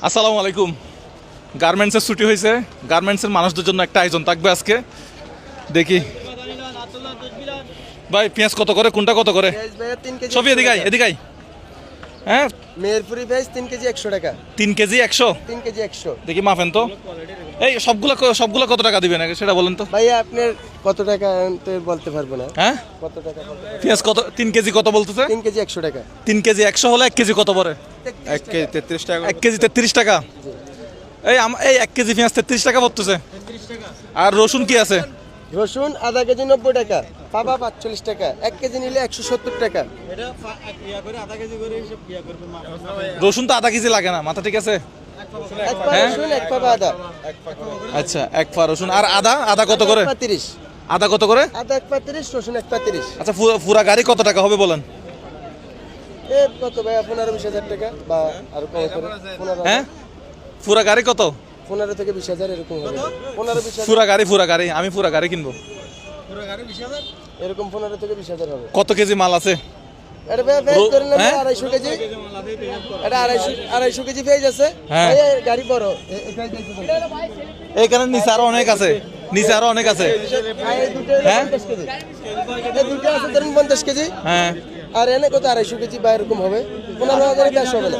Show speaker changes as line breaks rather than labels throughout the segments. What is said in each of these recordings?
আসসালামু আলাইকুম। গার্মেন্টসের ছুটি হয়েছে, গার্মেন্টসের মানুষদের জন্য একটা আয়োজন থাকবে আজকে। দেখি ভাই, পেঁয়াজ কত করে, কোনটা কত করে? সবই এদিকে আয়, এদিকে আয়। হ্যাঁ,
মেহেরপুরি পেঁয়াজ 3 কেজি 100 টাকা।
3 কেজি 100।
3 কেজি 100।
দেখি মাফেন তো। এই সবগুলো কত টাকা দিবেন আগে সেটা বলেন তো।
ভাইয়া আপনার কত টাকা তো বলতে পারবো না।
হ্যাঁ,
কত টাকা?
পেঁয়াজ কত? 3 কেজি কত বলতেছে?
3 কেজি 100 টাকা।
3 কেজি 100 হলে 1 কেজি কত পড়ে?
1 কেজি 33 টাকা।
1 কেজি 33 টাকা। এই 1 কেজি পেঁয়াজ 33 টাকা পড়তেছে। আর রসুন কি আছে?
রসুন আধা কেজি 90 টাকা, পাবা 45 টাকা। 1 কেজি নিলে 170 টাকা।
রসুন তো আধা কেজি লাগে না, মাথা ঠিক আছে?
এক পা
হ্যাঁ?
রসুন, এক পাবা আদা।
আচ্ছা, 1 পা রসুন। আর আদা কত করে?
30।
আদা কত করে?
আদা 1 পা 30, রসুন 1 পা 30।
আচ্ছা, পুরা গাড়ি কত টাকা হবে বলেন?
এ কত ভাইয়া? 15-20 টাকা বা আর কম করে। 15
হ্যাঁ, পুরা গাড়ি কত?
15 থেকে 20,000 এরকম হবে। 15-20,000
পুরা গাড়ি আমি পুরা গাড়ি কিনবো।
এরকম 15 থেকে 20,000 হবে।
কত কেজি মাল আছে?
এটা ভাই পেঁয়াজ ধরে নেন
হ্যাঁ?
250 কেজি। এটা 250 কেজি পেঁয়াজ আছে।
হ্যাঁ।
এই গাড়ি বড়। এই পেঁয়াজ দেখতে
এইখানে নিচে আরো অনেক আছে, নিচে আরো অনেক আছে।
এই দুটো
হ্যাঁ?
50 কেজি। এই দুটো আছে ধরেন 50 কেজি।
হ্যাঁ,
আর এনে কত 250 কেজি বা এরকম হবে। 15,000 এর বেশি হবে না।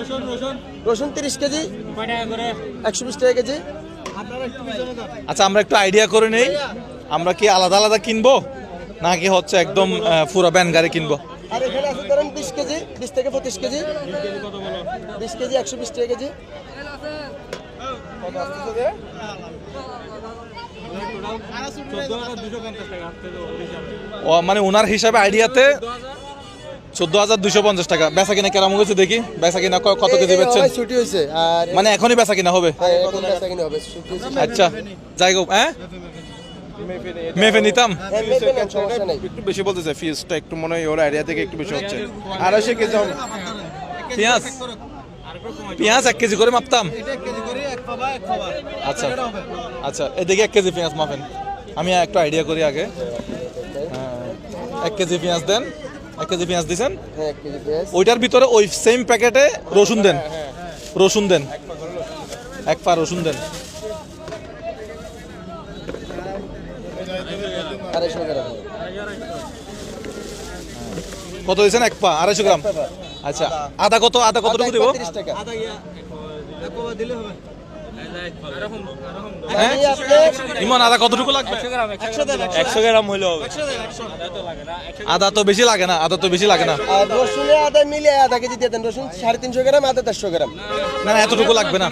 রসুন 30 কেজি 120 টাকা কেজি।
আচ্ছা, আমরা একটু আইডিয়া করে নেই, আমরা কি আলাদা আলাদা কিনবো নাকি হচ্ছে একদম পুরা ব্যান গাড়ি কিনবো?
আর এখানে আছে ধরেন 20 কেজি, 20 থেকে 25 কেজি। 20 কেজি 120 টাকা কেজি।
ও মানে ওনার হিসাবে আইডিয়াতে 14,250 টাকা। বেচা কিনা কেরাম হয়েছে দেখি, বেচা কিনা কত কেজি বেচছেন?
এই ছুটি হইছে আর
মানে এখনই বেচা কিনা হবে?
হ্যাঁ, এখন বেচা কিনা হবে। ছুটি হইছে।
আচ্ছা, যাই হোক। হ্যাঁ, মেপে নিতাম।
হ্যাঁ, মেপে নেন, সমস্যা নাই।
একটু বেশি বলতেছে, ফিজটা একটু মনে হয় ওর আইডিয়া থেকে একটু বেশি হচ্ছে। 250 কেজি হবে।
পেঁয়াজ 1 কেজি করে মাপতাম। আচ্ছা আচ্ছা, এদিকে 1 কেজি পেঁয়াজ মাপেন, আমি একটু আইডিয়া করি আগে। 1 কেজি পেঁয়াজ দেন। 1 কেজি পেঁয়াজ দিছেন।
হ্যাঁ, 1 কেজি পেঁয়াজ।
ওইটার ভিতরে ওই সেম প্যাকেটে রসুন দেন। রসুন দেন, 1 পা রসুন দেন।
250 গ্রাম হবে।
কত দিয়েছেন? 1 পা 250 গ্রাম। আচ্ছা, আদা কতটুকু দিব?
30 টাকা।
হ্যাঁ,
আমি আপনি
ইমন আদা কতটুকু লাগবে?
100 গ্রাম হইলে হবে।
আদা তো বেশি লাগে না, আদা তো বেশি লাগে না।
আর রসুনে আদা মিলে আধা কেজি দিয়ে দেন। রসুন 350 গ্রাম, আদা 400 গ্রাম।
না না, এতটুকু লাগবে না।